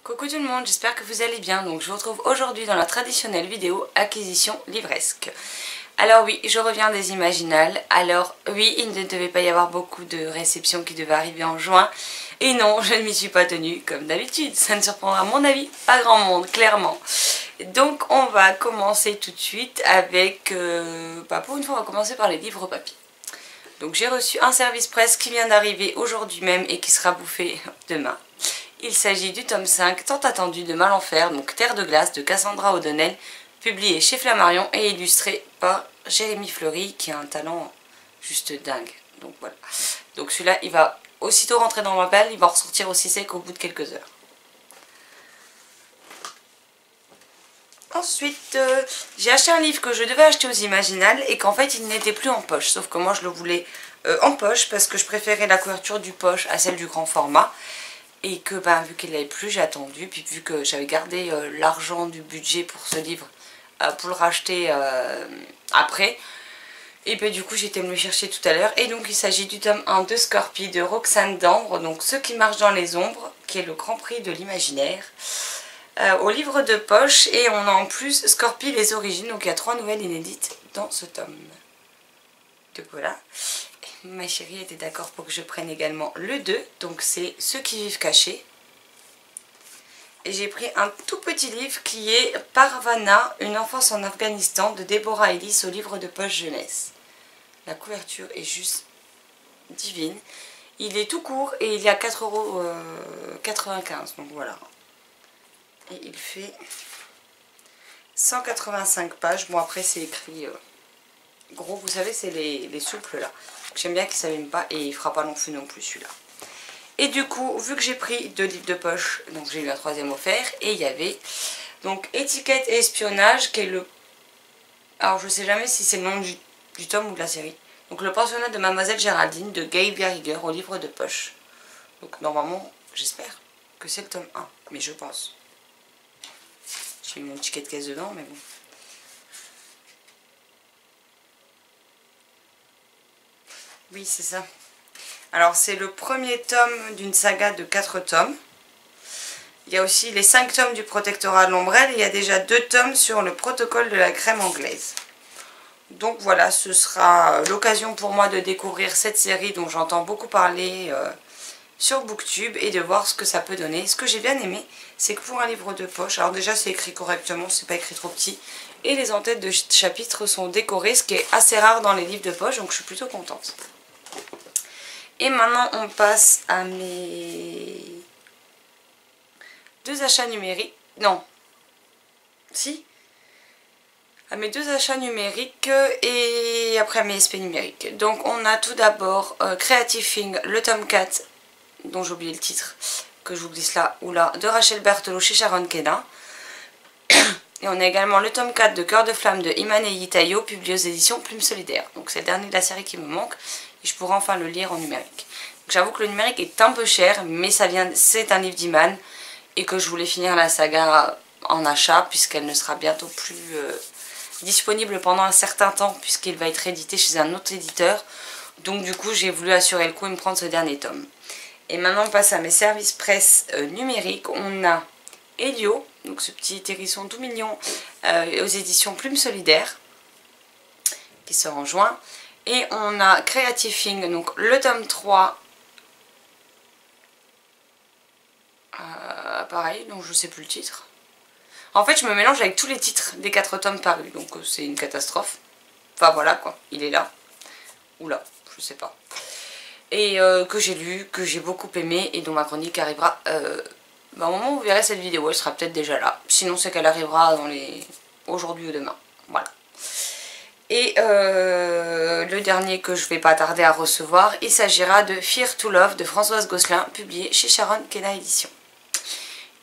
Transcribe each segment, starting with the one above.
Coucou tout le monde, j'espère que vous allez bien. Donc je vous retrouve aujourd'hui dans la traditionnelle vidéo acquisition livresque. Alors oui, je reviens des Imaginales. Alors oui, il ne devait pas y avoir beaucoup de réceptions qui devaient arriver en juin. Et non, je ne m'y suis pas tenue comme d'habitude. Ça ne surprendra à mon avis pas grand monde, clairement. Donc on va commencer tout de suite avec... pour une fois on va commencer par les livres papier. Donc j'ai reçu un service presse qui vient d'arriver aujourd'hui même et qui sera bouffé demain. Il s'agit du tome 5 tant attendu de Malenfer, donc Terre de glace de Cassandra O'Donnell, publié chez Flammarion et illustré par Jérémy Fleury qui a un talent juste dingue. Donc voilà. Donc celui-là il va aussitôt rentrer dans ma palle, il va ressortir aussi sec au bout de quelques heures. Ensuite, j'ai acheté un livre que je devais acheter aux Imaginales et qu'en fait il n'était plus en poche. Sauf que moi je le voulais en poche parce que je préférais la couverture du poche à celle du grand format. Et que vu qu'il n'avait plus, j'ai attendu. Puis vu que j'avais gardé l'argent du budget pour ce livre pour le racheter après. Et puis du coup j'ai été me le chercher tout à l'heure. Et donc il s'agit du tome 1 de Scorpie de Roxane Dambre. Donc Ceux qui marchent dans les ombres, qui est le grand prix de l'imaginaire. Au livre de poche. Et on a en plus Scorpie les origines. Donc il y a 3 nouvelles inédites dans ce tome. Donc voilà. Ma chérie était d'accord pour que je prenne également le 2, donc c'est Ceux qui vivent cachés. Et j'ai pris un tout petit livre qui est Parvana, une enfance en Afghanistan de Deborah Ellis au livre de poche jeunesse. La couverture est juste divine. Il est tout court et il y a 4,95 €, donc voilà. Et il fait 185 pages. Bon après c'est écrit gros, vous savez c'est les souples là. J'aime bien qu'il ne s'abîme pas et il ne fera pas long feu non plus celui-là. Et du coup, vu que j'ai pris 2 livres de poche, donc j'ai eu un 3e offert. Et il y avait donc Étiquette et espionnage, qui est le... Alors je sais jamais si c'est le nom du tome ou de la série. Donc le pensionnat de Mademoiselle Géraldine de Gail Garriger au livre de poche. Donc normalement, j'espère que c'est le tome 1, mais je pense. J'ai mis mon ticket de caisse dedans, mais bon. Oui, c'est ça. Alors, c'est le premier tome d'une saga de 4 tomes. Il y a aussi les 5 tomes du protectorat de l'ombrelle. Et il y a déjà 2 tomes sur le protocole de la crème anglaise. Donc voilà, ce sera l'occasion pour moi de découvrir cette série dont j'entends beaucoup parler sur Booktube et de voir ce que ça peut donner. Ce que j'ai bien aimé, c'est que pour un livre de poche, alors déjà c'est écrit correctement, c'est pas écrit trop petit. Et les en-têtes de chapitres sont décorées, ce qui est assez rare dans les livres de poche, donc je suis plutôt contente. Et maintenant on passe à mes 2 achats numériques. Non. Si. À mes 2 achats numériques et après mes SP numériques. Donc on a tout d'abord Creative Thing, le tome 4, dont j'ai oublié le titre, que je vous glisse là ou là, de Rachel Berthelot chez Sharon Kenna. Et on a également le tome 4 de Cœur de Flamme de Imane Yitayo, publié aux éditions Plume Solidaire. Donc c'est le dernier de la série qui me manque. Et je pourrai enfin le lire en numérique. J'avoue que le numérique est un peu cher, mais c'est un livre d'Imane. Et que je voulais finir la saga en achat, puisqu'elle ne sera bientôt plus disponible pendant un certain temps, puisqu'il va être édité chez un autre éditeur. Donc du coup j'ai voulu assurer le coup et me prendre ce dernier tome. Et maintenant on passe à mes services presse numériques. On a Elio, donc ce petit hérisson tout mignon aux éditions Plume Solidaire, qui sort en juin. Et on a Creative Thing, donc le tome 3, pareil, donc je sais plus le titre. En fait je me mélange avec tous les titres des 4 tomes parus, donc c'est une catastrophe. Enfin voilà quoi, il est là, ou là, je sais pas. Et que j'ai lu, que j'ai beaucoup aimé, et dont ma chronique arrivera au moment où vous verrez cette vidéo, elle sera peut-être déjà là. Sinon c'est qu'elle arrivera dans aujourd'hui ou demain, voilà. Et le dernier que je ne vais pas tarder à recevoir, il s'agira de Fear to Love de Françoise Gosselin, publié chez Sharon Kenna Édition.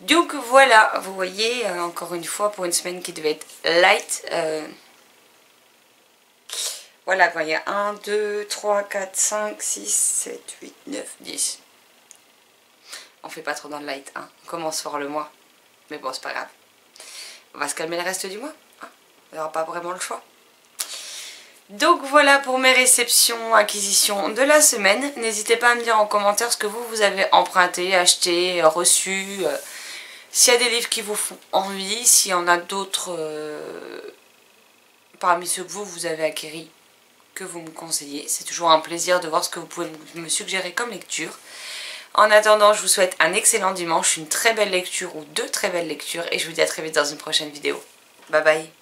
Donc voilà, vous voyez, encore une fois, pour une semaine qui devait être light. Voilà, quoi, il y a 1, 2, 3, 4, 5, 6, 7, 8, 9, 10. On fait pas trop dans le light, hein. On commence fort le mois. Mais bon, c'est pas grave. On va se calmer le reste du mois. Hein. On n'aura pas vraiment le choix. Donc voilà pour mes réceptions, acquisitions de la semaine. N'hésitez pas à me dire en commentaire ce que vous avez emprunté, acheté, reçu, S'il y a des livres qui vous font envie, s'il y en a d'autres parmi ceux que vous avez acquéris, que vous me conseillez, c'est toujours un plaisir de voir ce que vous pouvez me suggérer comme lecture. En attendant, je vous souhaite un excellent dimanche, une très belle lecture ou deux très belles lectures et je vous dis à très vite dans une prochaine vidéo. Bye bye.